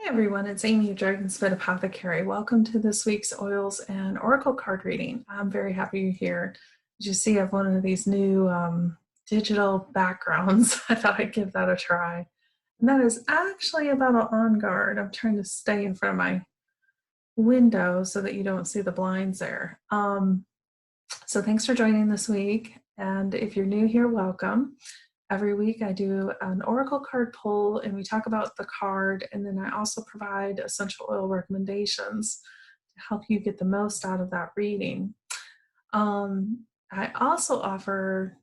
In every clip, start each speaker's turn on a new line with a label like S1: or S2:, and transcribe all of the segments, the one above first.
S1: Hi everyone, it's Amy of Dragon's Apothecary. Welcome to this week's Oils and Oracle card reading. I'm very happy you're here. As you see, I have one of these new digital backgrounds. I thought I'd give that a try. And that is actually about an on guard. I'm trying to stay in front of my window so that you don't see the blinds there. So thanks for joining this week. And if you're new here, welcome. Every week I do an oracle card pull and we talk about the card, and then I also provide essential oil recommendations to help you get the most out of that reading. I also offer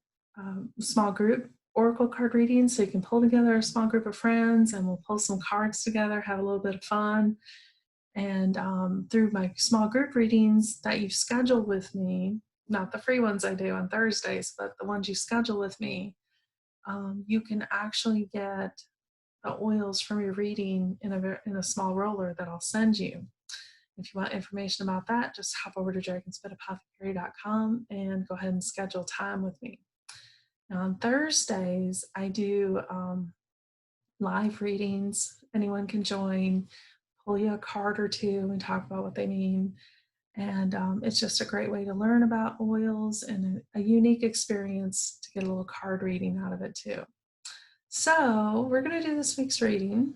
S1: small group oracle card readings, so you can pull together a small group of friends and we'll pull some cards together, have a little bit of fun. And through my small group readings that you schedule with me, not the free ones I do on Thursdays, but the ones you schedule with me, you can actually get the oils from your reading in a small roller that I'll send you. If you want information about that, just hop over to dragonspitapothecary.com and go ahead and schedule time with me. Now on Thursdays, I do live readings. Anyone can join, pull you a card or two and talk about what they mean. And it's just a great way to learn about oils and a unique experience to get a little card reading out of it too. So we're going to do this week's reading,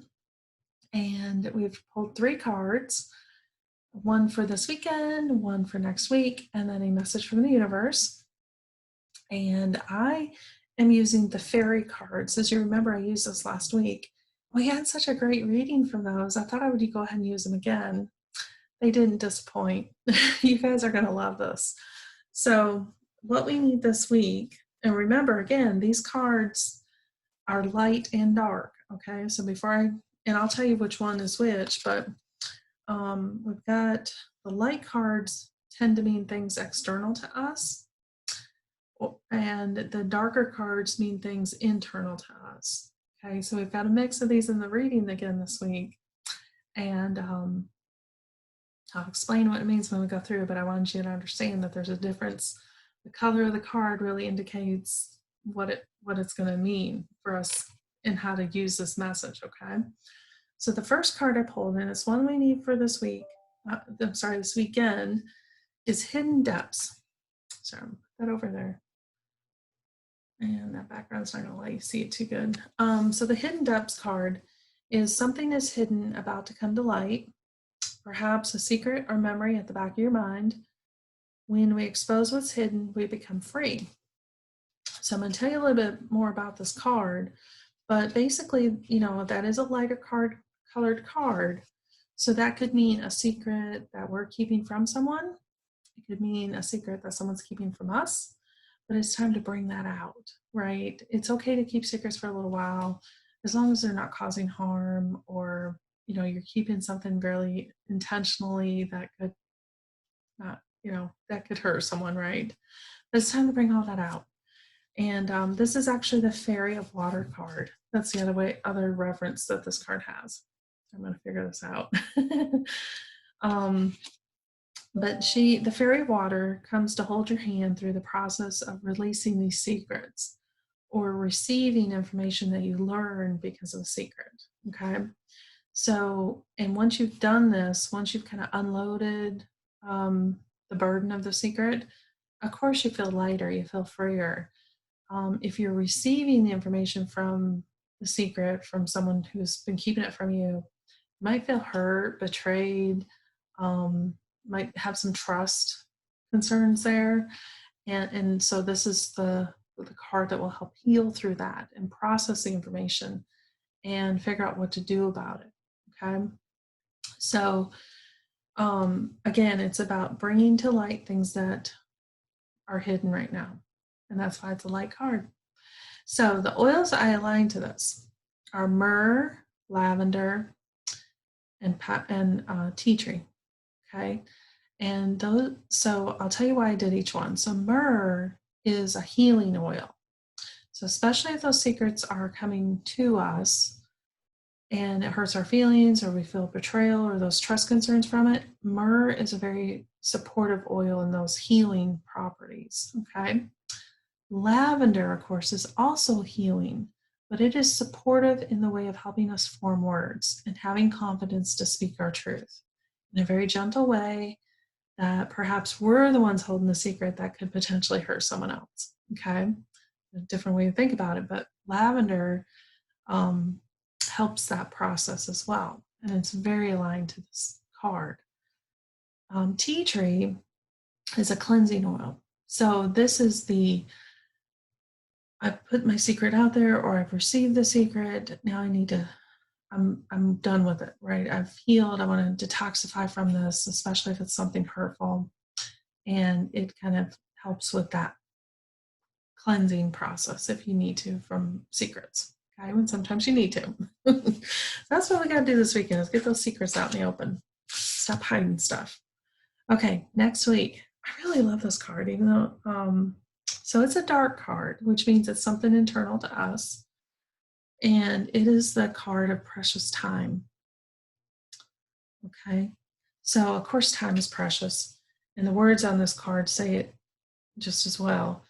S1: and we've pulled 3 cards, one for this weekend, one for next week, and then a message from the universe. And I am using the fairy cards. As you remember, I used those last week. We had such a great reading from those. I thought I would go ahead and use them again. They didn't disappoint. You guys are going to love this. So what we need this week, and remember again, these cards are light and dark. Okay, so and I'll tell you which one is which, but we've got the light cards tend to mean things external to us, and the darker cards mean things internal to us. Okay, so we've got a mix of these in the reading again this week, and I'll explain what it means when we go through, but I wanted you to understand that there's a difference. The color of the card really indicates what it's going to mean for us and how to use this message, okay? So the first card I pulled, and it's one we need for this week, this weekend, is Hidden Depths. So I'll put that over there. And that background's not going to let you see it too good. So the Hidden Depths card is something is hidden about to come to light, perhaps a secret or memory at the back of your mind. When we expose what's hidden, we become free. So I'm going to tell you a little bit more about this card, but basically, that is a lighter colored card. So that could mean a secret that we're keeping from someone. It could mean a secret that someone's keeping from us, but it's time to bring that out, right? It's okay to keep secrets for a little while, as long as they're not causing harm, or you're keeping something very intentionally that could not, that could hurt someone, right? But it's time to bring all that out. And this is actually the Fairy of Water card. That's the other reference that this card has. I'm going to figure this out. But the Fairy of Water comes to hold your hand through the process of releasing these secrets or receiving information that you learn because of a secret, okay? So, and once you've done this, once you've kind of unloaded the burden of the secret, of course you feel lighter, you feel freer. If you're receiving the information from the secret from someone who's been keeping it from you, you might feel hurt, betrayed, might have some trust concerns there. And so this is the card that will help heal through that and process the information and figure out what to do about it. Okay. So again, it's about bringing to light things that are hidden right now. And that's why it's a light card. So the oils I align to this are myrrh, lavender, and tea tree. Okay. And so I'll tell you why I did each one. So myrrh is a healing oil. So especially if those secrets are coming to us and it hurts our feelings, or we feel betrayal, or those trust concerns from it, myrrh is a very supportive oil in those healing properties, okay? Lavender, of course, is also healing. but it is supportive in the way of helping us form words and having confidence to speak our truth in a very gentle way that perhaps we're the ones holding the secret that could potentially hurt someone else. Okay. A different way to think about it, but lavender um, helps that process as well. And it's very aligned to this card. Tea tree is a cleansing oil. So this is I've put my secret out there, or I've received the secret. Now I need to, I'm done with it, right? I've healed. I want to detoxify from this, especially if it's something hurtful. And it kind of helps with that cleansing process if you need to from secrets. Okay, and sometimes you need to. That's what we got to do this weekend is get those secrets out in the open. Stop hiding stuff. Okay, next week. I really love this card, even though so it's a dark card, which means it's something internal to us. And it is the card of precious time. Okay, so of course time is precious, and the words on this card say it just as well.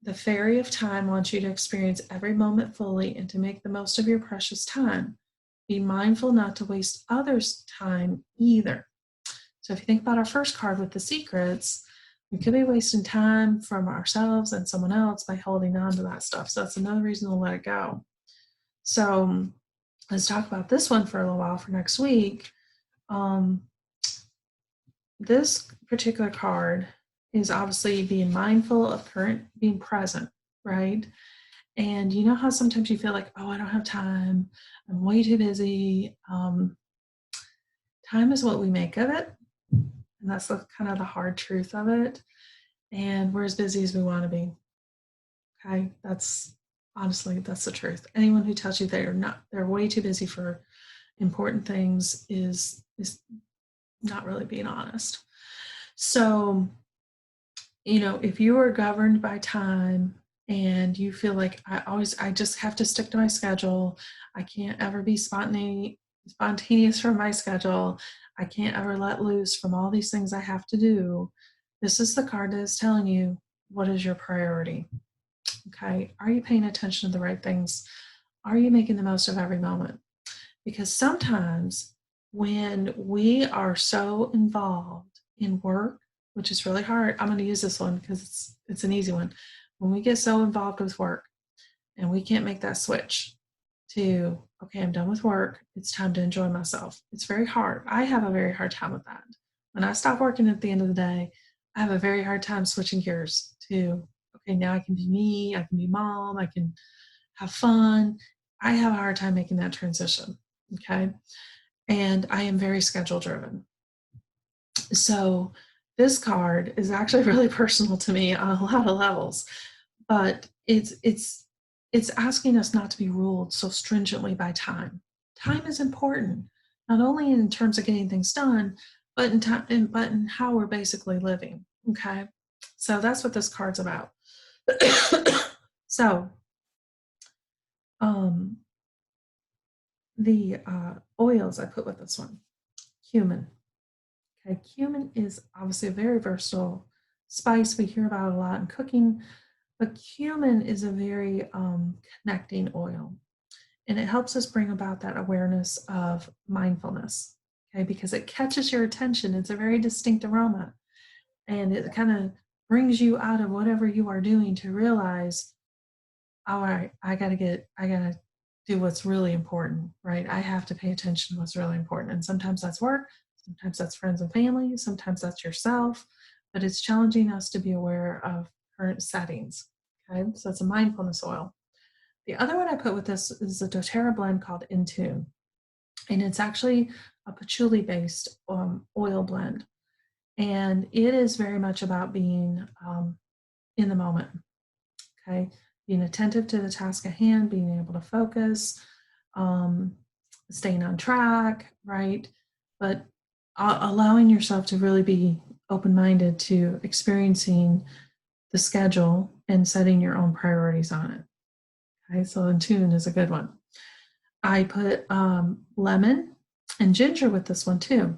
S1: The fairy of time wants you to experience every moment fully and to make the most of your precious time. Be mindful not to waste others' time either. So if you think about our first card with the secrets, we could be wasting time from ourselves and someone else by holding on to that stuff. So that's another reason to let it go. So let's talk about this one for a little while for next week. This particular card is obviously being mindful of being present, right? And you know how sometimes you feel like, oh, I don't have time. I'm way too busy. Time is what we make of it. And that's kind of the hard truth of it. And we're as busy as we want to be. Okay. That's the truth. Anyone who tells you they're way too busy for important things is not really being honest. So, if you are governed by time and you feel like I just have to stick to my schedule, I can't ever be spontaneous from my schedule, I can't ever let loose from all these things I have to do, this is the card that is telling you what is your priority. Okay, are you paying attention to the right things? Are you making the most of every moment? Because sometimes when we are so involved in work, which is really hard, I'm going to use this one because it's an easy one. When we get so involved with work and we can't make that switch to, okay, I'm done with work, it's time to enjoy myself. It's very hard. I have a very hard time with that. When I stop working at the end of the day, I have a very hard time switching gears to, okay, now I can be me, I can be mom, I can have fun. I have a hard time making that transition. Okay. And I am very schedule driven. So this card is actually really personal to me on a lot of levels, but it's asking us not to be ruled so stringently by time. Time is important, not only in terms of getting things done, but in how we're basically living. Okay. So that's what this card's about. So the oils I put with this one, cumin. Okay, cumin is obviously a very versatile spice. We hear about it a lot in cooking, but cumin is a very connecting oil, and it helps us bring about that awareness of mindfulness. Okay, because it catches your attention. It's a very distinct aroma, and it kind of brings you out of whatever you are doing to realize, all right, I gotta do what's really important, right? I have to pay attention to what's really important. And sometimes that's work, sometimes that's friends and family, sometimes that's yourself, but it's challenging us to be aware of current settings. Okay, so it's a mindfulness oil. The other one I put with this is a doTERRA blend called In Tune. And it's actually a patchouli based oil blend. And it is very much about being in the moment. Okay, being attentive to the task at hand, being able to focus, staying on track, right? But allowing yourself to really be open-minded to experiencing the schedule and setting your own priorities on it. Okay, so In Tune is a good one. I put lemon and ginger with this one too,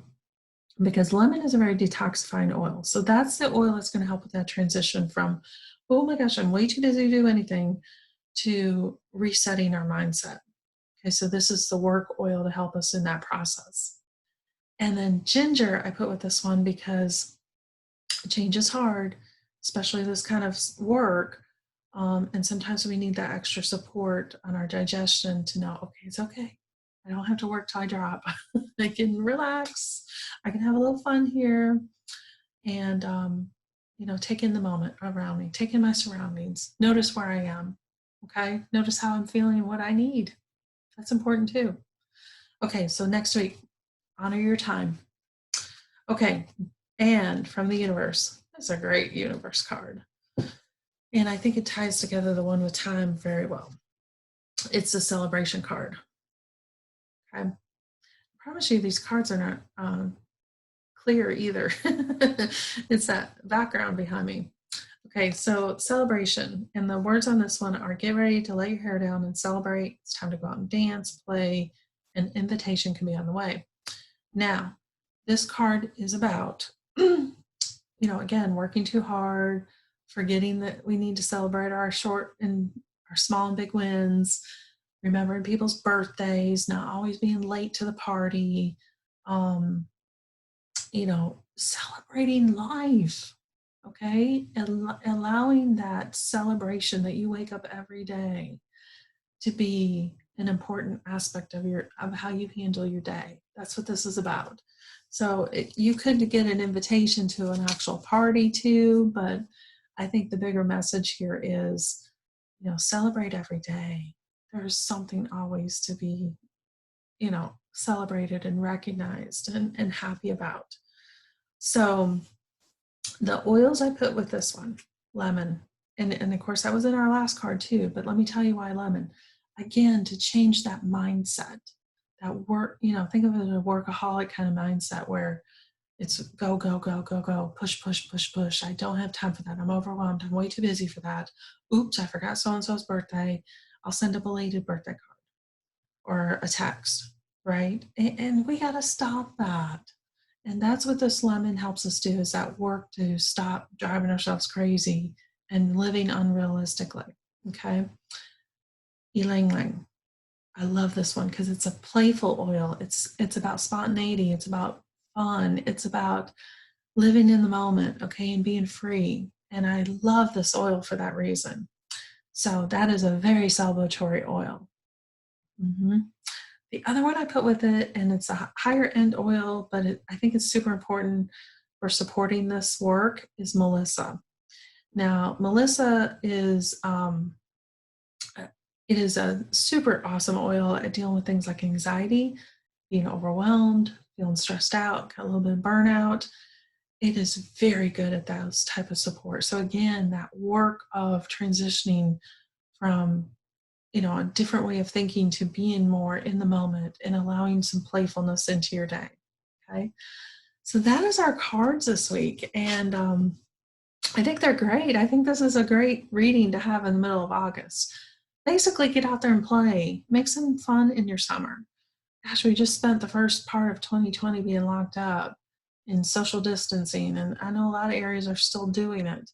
S1: because lemon is a very detoxifying oil. So that's the oil that's going to help with that transition from, oh my gosh, I'm way too busy to do anything, to resetting our mindset. Okay, so this is the work oil to help us in that process. And then ginger, I put with this one because change is hard, especially this kind of work. And sometimes we need that extra support on our digestion to know, okay, it's okay. I don't have to work till I drop. I can relax. I can have a little fun here. And, take in the moment around me, take in my surroundings, notice where I am. Okay. Notice how I'm feeling and what I need. That's important too. Okay. So next week, honor your time. Okay. And from the universe. That's a great universe card. And I think it ties together the one with time very well. It's a celebration card. Okay. I promise you these cards are not clear either. It's that background behind me. Okay, so celebration. And the words on this one are get ready to let your hair down and celebrate. It's time to go out and dance, play, and invitation can be on the way. Now, this card is about, again, working too hard, forgetting that we need to celebrate our short and our small and big wins, remembering people's birthdays, not always being late to the party, celebrating life, okay? And allowing that celebration that you wake up every day to be an important aspect of how you handle your day. That's what this is about. So you could get an invitation to an actual party too, but I think the bigger message here is, celebrate every day. There's something always to be, celebrated and recognized and happy about. So the oils I put with this one, lemon, and of course that was in our last card too, but let me tell you why lemon. Again, to change that mindset, that work, think of it as a workaholic kind of mindset where it's go, go, go, go, go, push, push, push, push. I don't have time for that. I'm overwhelmed. I'm way too busy for that. Oops, I forgot so-and-so's birthday. I'll send a belated birthday card or a text, right? And we got to stop that. And that's what this lemon helps us do, is that work to stop driving ourselves crazy and living unrealistically, okay? Ylang Ylang. I love this one because it's a playful oil. It's about spontaneity. It's about fun. It's about living in the moment, okay, and being free. And I love this oil for that reason. So that is a very celebratory oil. The other one I put with it, and it's a higher end oil, but I think it's super important for supporting this work, is Melissa. Now, Melissa is it is a super awesome oil at dealing with things like anxiety, being overwhelmed, feeling stressed out, got a little bit of burnout. It is very good at those type of support. So again, that work of transitioning from a different way of thinking to being more in the moment and allowing some playfulness into your day. Okay. So that is our cards this week. And I think they're great. I think this is a great reading to have in the middle of August. Basically, get out there and play. Make some fun in your summer. Gosh, we just spent the first part of 2020 being locked up in social distancing. And I know a lot of areas are still doing it.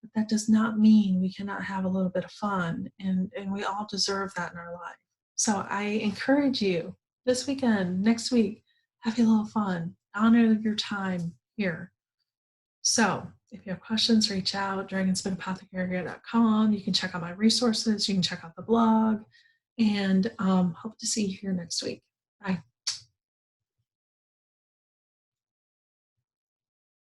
S1: But that does not mean we cannot have a little bit of fun, and we all deserve that in our life. So I encourage you this weekend, next week, have a little fun, honor your time here. So if you have questions, reach out, dragonspinapothecary.com. You can check out my resources, you can check out the blog, and hope to see you here next week. Bye.